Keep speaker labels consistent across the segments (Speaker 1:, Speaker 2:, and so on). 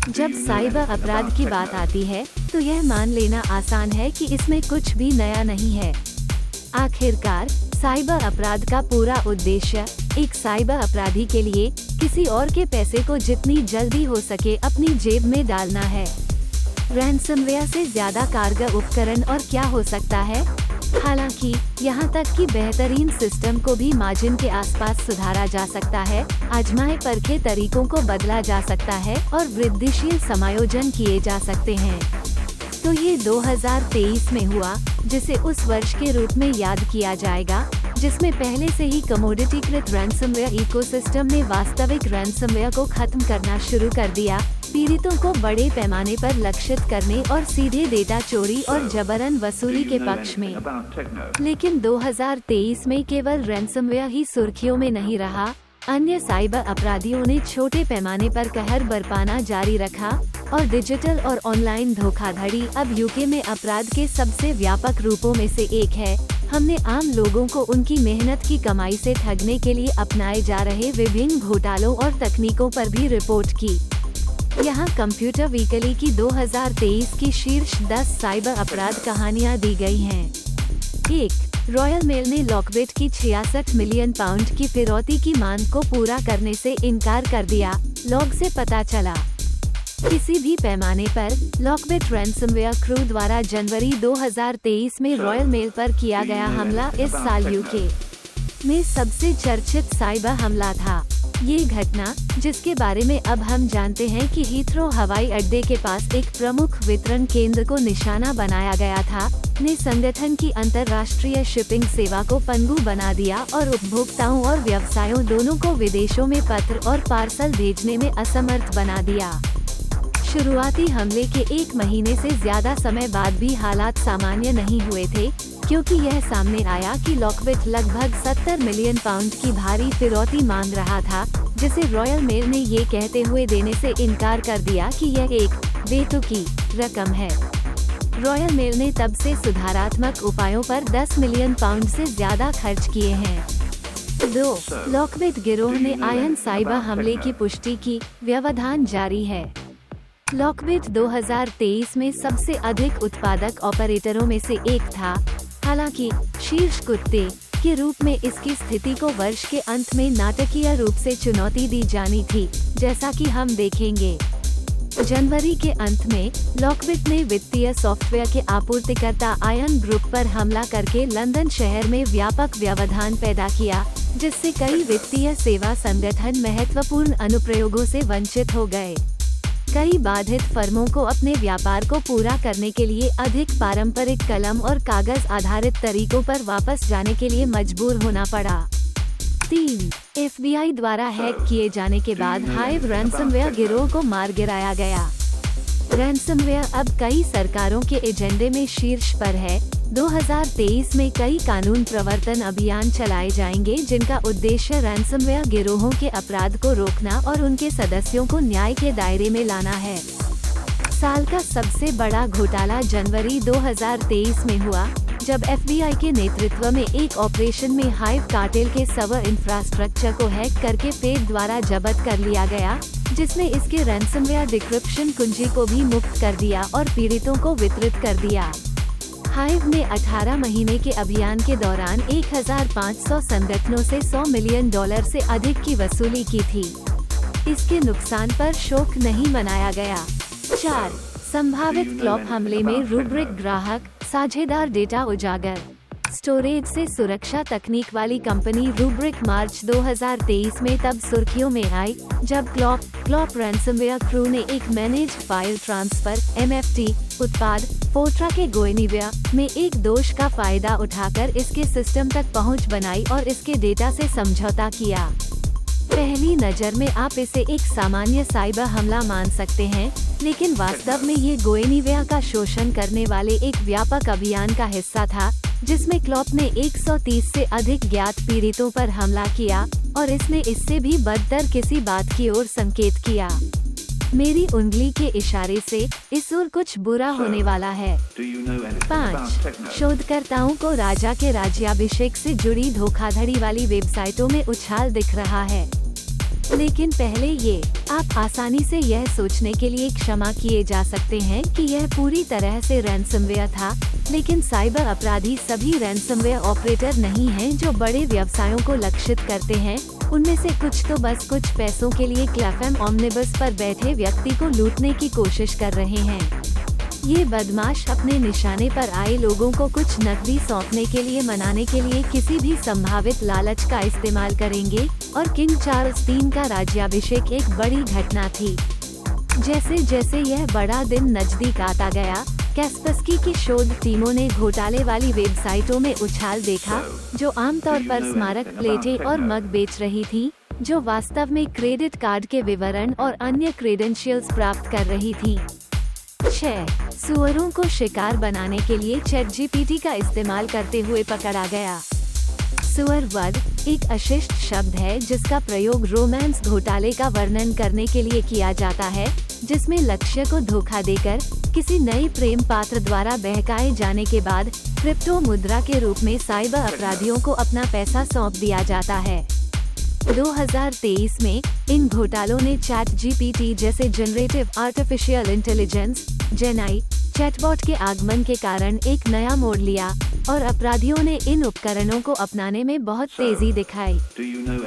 Speaker 1: जब साइबर अपराध की बात आती है तो यह मान लेना आसान है कि इसमें कुछ भी नया नहीं है। आखिरकार साइबर अपराध का पूरा उद्देश्य एक साइबर अपराधी के लिए किसी और के पैसे को जितनी जल्दी हो सके अपनी जेब में डालना है। रैनसमवेयर से ज्यादा कारगर उपकरण और क्या हो सकता है? हालांकि यहाँ तक कि बेहतरीन सिस्टम को भी मार्जिन के आसपास सुधारा जा सकता है, आजमाए परखे तरीकों को बदला जा सकता है और वृद्धिशील समायोजन किए जा सकते हैं। तो ये 2023 में हुआ, जिसे उस वर्ष के रूप में याद किया जाएगा जिसमें पहले से ही कमोडिटीकृत रैनसमवेयर इकोसिस्टम ने वास्तविक रैनसमवेयर को खत्म करना शुरू कर दिया, पीड़ितों को बड़े पैमाने पर लक्षित करने और सीधे डेटा चोरी और जबरन वसूली के पक्ष में। लेकिन 2023 में केवल रैनसमवेयर ही सुर्खियों में नहीं रहा, अन्य साइबर अपराधियों ने छोटे पैमाने पर कहर बरपाना जारी रखा और डिजिटल और ऑनलाइन धोखाधड़ी अब यूके में अपराध के सबसे व्यापक रूपों में से एक है। हमने आम लोगों को उनकी मेहनत की कमाई से ठगने के लिए अपनाए जा रहे विभिन्न घोटालों और तकनीकों पर भी रिपोर्ट की। यहाँ कंप्यूटर वीकली की 2023 की शीर्ष 10 साइबर अपराध कहानियाँ दी गई हैं। 1. रॉयल मेल ने लॉकबिट की 66 मिलियन पाउंड की फिरौती की मांग को पूरा करने से इनकार कर दिया, लॉग से पता चला। किसी भी पैमाने पर लॉकबिट रैनसमवेयर क्रू द्वारा जनवरी 2023 में रॉयल मेल पर किया गया हमला इस साल यूके में सबसे चर्चित साइबर हमला था। ये घटना, जिसके बारे में अब हम जानते हैं कि हीथ्रो हवाई अड्डे के पास एक प्रमुख वितरण केंद्र को निशाना बनाया गया था, ने संगठन की अंतर्राष्ट्रीय शिपिंग सेवा को पनगु बना दिया और उपभोक्ताओं और व्यवसायों दोनों को विदेशों में पत्र और पार्सल भेजने में असमर्थ बना दिया। शुरुआती हमले के 1 महीने से ज्यादा समय बाद भी हालात सामान्य नहीं हुए थे, क्योंकि यह सामने आया कि लॉकबिट लगभग 70 मिलियन पाउंड की भारी फिरौती मांग रहा था, जिसे रॉयल मेल ने ये कहते हुए देने से इनकार कर दिया कि यह एक बेतुकी रकम है। रॉयल मेल ने तब से सुधारात्मक उपायों पर 10 मिलियन पाउंड से ज्यादा खर्च किए हैं। 2. लॉकबिट गिरोह ने आयन साइबर हमले की पुष्टि की, व्यवधान जारी है। लॉकबिट 2023 में सबसे अधिक उत्पादक ऑपरेटरों में से एक था, हालांकि शीर्ष कुत्ते के रूप में इसकी स्थिति को वर्ष के अंत में नाटकीय रूप से चुनौती दी जानी थी, जैसा कि हम देखेंगे। जनवरी के अंत में लॉकबिट ने वित्तीय सॉफ्टवेयर के आपूर्तिकर्ता आयन ग्रुप पर हमला करके लंदन शहर में व्यापक व्यवधान पैदा किया, जिससे कई वित्तीय सेवा संगठन महत्वपूर्ण अनुप्रयोगों से वंचित हो गए। कई बाधित फर्मों को अपने व्यापार को पूरा करने के लिए अधिक पारंपरिक कलम और कागज आधारित तरीकों पर वापस जाने के लिए मजबूर होना पड़ा। 3. FBI द्वारा हैक किए जाने के बाद हाइव रैनसमवेयर गिरोह को मार गिराया गया। रैनसमवेयर अब कई सरकारों के एजेंडे में शीर्ष पर है। 2023 में कई कानून प्रवर्तन अभियान चलाए जाएंगे, जिनका उद्देश्य रैनसमवेयर गिरोहों के अपराध को रोकना और उनके सदस्यों को न्याय के दायरे में लाना है। साल का सबसे बड़ा घोटाला जनवरी 2023 में हुआ, जब FBI के नेतृत्व में एक ऑपरेशन में हाइव कार्टेल के सर्वर इंफ्रास्ट्रक्चर को हैक करके पेड द्वारा जब्त कर लिया गया, जिसने इसके रैनसमवेयर डिक्रिप्शन कुंजी को भी मुक्त कर दिया और पीड़ितों को वितरित कर दिया। हाइव ने 18 महीने के अभियान के दौरान 1500 संगठनों से $100 मिलियन से अधिक की वसूली की थी। इसके नुकसान पर शोक नहीं मनाया गया। 4. संभावित क्लॉप हमले में रूब्रिक ग्राहक साझेदार डेटा उजागर। स्टोरेज से सुरक्षा तकनीक वाली कंपनी रूब्रिक मार्च 2023 में तब सुर्खियों में आई, जब क्लॉप रैनसमवेयर क्रू ने एक मैनेज फाइल ट्रांसफर (MFT) उत्पाद फोर्ट्रा के गोएनिवेयर में एक दोष का फायदा उठाकर इसके सिस्टम तक पहुंच बनाई और इसके डेटा से समझौता किया। पहली नज़र में आप इसे एक सामान्य साइबर हमला मान सकते हैं, लेकिन वास्तव में ये गोएनिवेयर का शोषण करने वाले एक व्यापक अभियान का हिस्सा था, जिसमें क्लॉप ने 130 से अधिक ज्ञात पीड़ितों पर हमला किया और इसने इससे भी बदतर किसी बात की ओर संकेत किया। मेरी उंगली के इशारे से इस ओर कुछ बुरा होने वाला है। 5. शोधकर्ताओं को राजा के राज्याभिषेक से जुड़ी धोखाधड़ी वाली वेबसाइटों में उछाल दिख रहा है। लेकिन पहले ये आप आसानी से यह सोचने के लिए क्षमा किए जा सकते हैं कि यह पूरी तरह से रैनसमवेयर था, लेकिन साइबर अपराधी सभी रैनसमवेयर ऑपरेटर नहीं हैं जो बड़े व्यवसायों को लक्षित करते हैं। उनमें से कुछ तो बस कुछ पैसों के लिए क्लैफएम ओमनिबस पर बैठे व्यक्ति को लूटने की कोशिश कर रहे हैं। ये बदमाश अपने निशाने पर आए लोगों को कुछ नकदी सौंपने के लिए मनाने के लिए किसी भी संभावित लालच का इस्तेमाल करेंगे, और किंग चार्ल्स III का राज्याभिषेक एक बड़ी घटना थी। जैसे जैसे यह बड़ा दिन नजदीक आता गया, कैस्पस्की की शोध टीमों ने घोटाले वाली वेबसाइटों में उछाल देखा, जो आमतौर पर स्मारक प्लेटें और मग बेच रही थी, जो वास्तव में क्रेडिट कार्ड के विवरण और अन्य क्रेडेंशियल्स प्राप्त कर रही थी। 6. सुअरों को शिकार बनाने के लिए ChatGPT का इस्तेमाल करते हुए पकड़ा गया। सुअर वध एक अशिष्ट शब्द है जिसका प्रयोग रोमांस घोटाले का वर्णन करने के लिए किया जाता है, जिसमें लक्ष्य को धोखा देकर किसी नए प्रेम पात्र द्वारा बहकाए जाने के बाद क्रिप्टो मुद्रा के रूप में साइबर अपराधियों को अपना पैसा सौंप दिया जाता है। 2023 में इन घोटालों ने ChatGPT जैसे जनरेटिव आर्टिफिशियल इंटेलिजेंस जेनाई चैटबॉट के आगमन के कारण एक नया मोड़ लिया, और अपराधियों ने इन उपकरणों को अपनाने में बहुत तेजी दिखाई।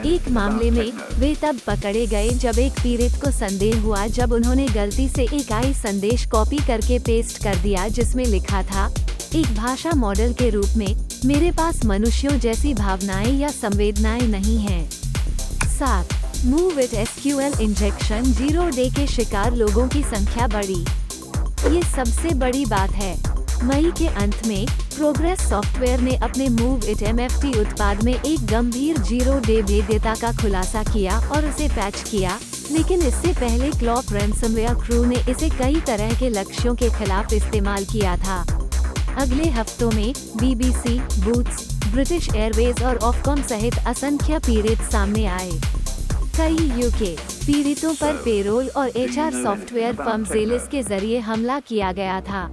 Speaker 1: एक मामले में वे तब पकड़े गए जब एक पीड़ित को संदेह हुआ जब उन्होंने गलती से एक AI संदेश कॉपी करके पेस्ट कर दिया जिसमें लिखा था, एक भाषा मॉडल के रूप में, मेरे पास मनुष्यों जैसी भावनाएं या संवेदनाएं नहीं हैं। 7. MOVEit SQL इंजेक्शन 0 डे के शिकार लोगों की संख्या बढ़ी। ये सबसे बड़ी बात है। मई के अंत में प्रोग्रेस सॉफ्टवेयर ने अपने MOVEit MFT उत्पाद में एक गंभीर 0 डे भेद्यता का खुलासा किया और उसे पैच किया, लेकिन इससे पहले क्लॉप रैनसमवेयर क्रू ने इसे कई तरह के लक्ष्यों के खिलाफ इस्तेमाल किया था। अगले हफ्तों में BBC, बूट्स, ब्रिटिश एयरवेज और ऑफकॉम सहित असंख्य पीड़ित सामने आए। कई UK पीड़ितों पर पेरोल और HR सॉफ्टवेयर फर्म जेलिस के जरिए हमला किया गया था।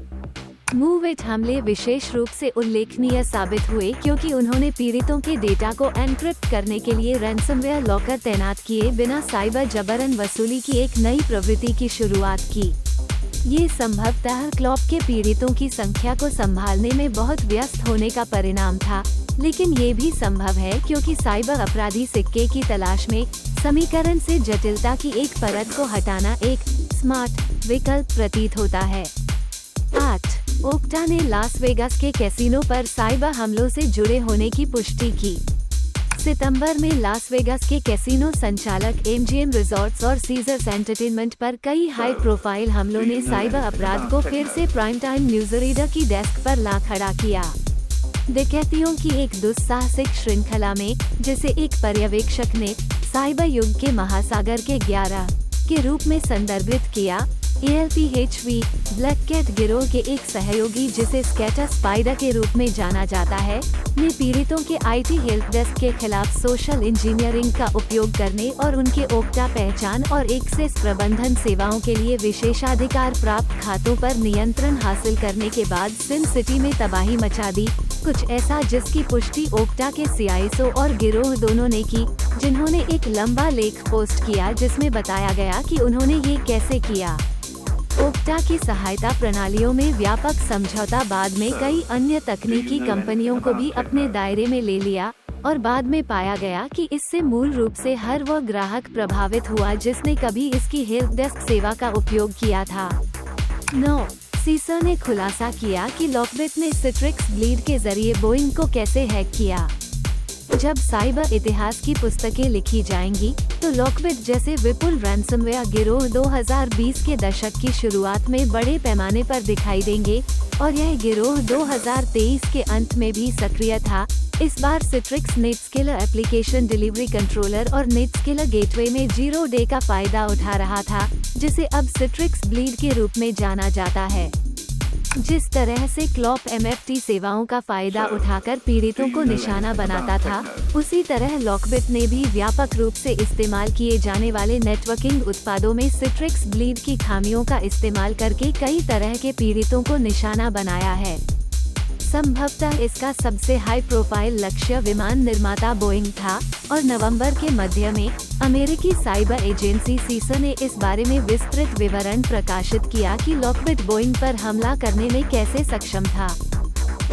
Speaker 1: MOVEit हमले विशेष रूप से उल्लेखनीय साबित हुए क्योंकि उन्होंने पीड़ितों के डेटा को एन्क्रिप्ट करने के लिए रैनसमवेयर लॉकर तैनात किए बिना साइबर जबरन वसूली की एक नई प्रवृत्ति की शुरुआत की। ये संभवतः क्लॉप के पीड़ितों की संख्या को संभालने में बहुत व्यस्त होने का परिणाम था, लेकिन ये भी संभव है क्योंकि साइबर अपराधी सिक्के की तलाश में समीकरण से जटिलता की एक परत को हटाना एक स्मार्ट विकल्प प्रतीत होता है। 8. ओक्टा ने लास वेगास के कैसीनो पर साइबर हमलों से जुड़े होने की पुष्टि की। सितंबर में लास वेगास के कैसीनो संचालक MGM रिजॉर्ट्स और सीजर्स एंटरटेनमेंट पर कई हाई प्रोफाइल हमलों ने साइबर अपराध को फिर से प्राइम टाइम न्यूज़रीडर की डेस्क पर ला खड़ा किया। डकैतियों की एक दुस्साहसिक श्रृंखला में, जिसे एक पर्यवेक्षक ने साइबर युग के महासागर के 11 के रूप में संदर्भित किया, ALPHV ब्लैक कैट गिरोह के एक सहयोगी जिसे स्कैटर स्पाइडर के रूप में जाना जाता है, ने पीड़ितों के IT हेल्प डेस्क के खिलाफ सोशल इंजीनियरिंग का उपयोग करने और उनके ओक्टा पहचान और एक्सेस प्रबंधन सेवाओं के लिए विशेषाधिकार प्राप्त खातों पर नियंत्रण हासिल करने के बाद सिम सिटी में तबाही मचा दी, कुछ ऐसा जिसकी पुष्टि ओक्टा के CISO और गिरोह दोनों ने की, जिन्होंने एक लंबा लेख पोस्ट किया जिसमें बताया गया कि उन्होंने ये कैसे किया। ओक्टा की सहायता प्रणालियों में व्यापक समझौता बाद में कई अन्य तकनीकी कंपनियों को भी अपने दायरे में ले लिया, और बाद में पाया गया कि इससे मूल रूप से हर वह ग्राहक प्रभावित हुआ जिसने कभी इसकी हेल्प डेस्क सेवा का उपयोग किया था। 9. सीसर ने खुलासा किया कि लॉकबिट ने सिट्रिक्स ब्लीड के जरिए बोइंग को कैसे हैक किया। जब साइबर इतिहास की पुस्तकें लिखी जाएंगी, तो लॉकबिट जैसे विपुल रैनसमवेयर गिरोह 2020 के दशक की शुरुआत में बड़े पैमाने पर दिखाई देंगे, और यह गिरोह 2023 के अंत में भी सक्रिय था। इस बार सिट्रिक्स नेटस्केलर एप्लीकेशन डिलीवरी कंट्रोलर और नेटस्केलर गेटवे में 0 डे का फायदा उठा रहा था, जिसे अब सिट्रिक्स ब्लीड के रूप में जाना जाता है। जिस तरह से क्लॉप MFT सेवाओं का फायदा उठाकर पीड़ितों को निशाना बनाता था, उसी तरह लॉकबिट ने भी व्यापक रूप से इस्तेमाल किए जाने वाले नेटवर्किंग उत्पादों में सिट्रिक्स ब्लीड की खामियों का इस्तेमाल करके कई तरह के पीड़ितों को निशाना बनाया है। संभवतः इसका सबसे हाई प्रोफाइल लक्ष्य विमान निर्माता बोइंग था, और नवंबर के मध्य में अमेरिकी साइबर एजेंसी सीसा ने इस बारे में विस्तृत विवरण प्रकाशित किया कि लॉकहीड बोइंग पर हमला करने में कैसे सक्षम था।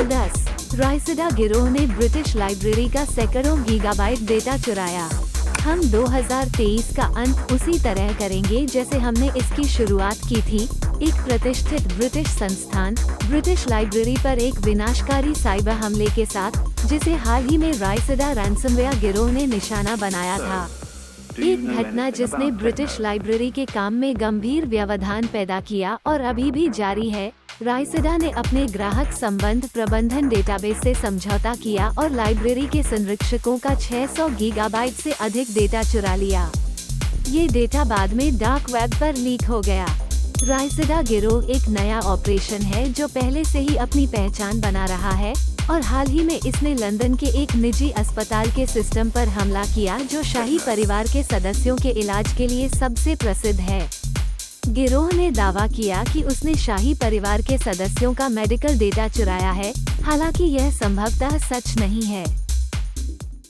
Speaker 1: 10. रायसीडा गिरोह ने ब्रिटिश लाइब्रेरी का सैकड़ों गीगाबाइट डेटा चुराया। हम 2023 का अंत उसी तरह करेंगे जैसे हमने इसकी शुरुआत की थी, एक प्रतिष्ठित ब्रिटिश संस्थान ब्रिटिश लाइब्रेरी पर एक विनाशकारी साइबर हमले के साथ, जिसे हाल ही में रायसीडा रैंसमवेयर गिरोह ने निशाना बनाया था। एक घटना जिसने ब्रिटिश लाइब्रेरी के काम में गंभीर व्यवधान पैदा किया और अभी भी जारी है। रायसीडा ने अपने ग्राहक संबंध प्रबंधन डेटाबेस से समझौता किया और लाइब्रेरी के संरक्षकों का 600 गीगाबाइट से अधिक डेटा चुरा लिया। ये डेटा बाद में डार्क वेब पर लीक हो गया। रायसीडा गिरोह एक नया ऑपरेशन है जो पहले से ही अपनी पहचान बना रहा है, और हाल ही में इसने लंदन के एक निजी अस्पताल के सिस्टम पर हमला किया जो शाही परिवार के सदस्यों के इलाज के लिए सबसे प्रसिद्ध है। गिरोह ने दावा किया कि उसने शाही परिवार के सदस्यों का मेडिकल डेटा चुराया है, हालांकि यह संभवतः सच नहीं है।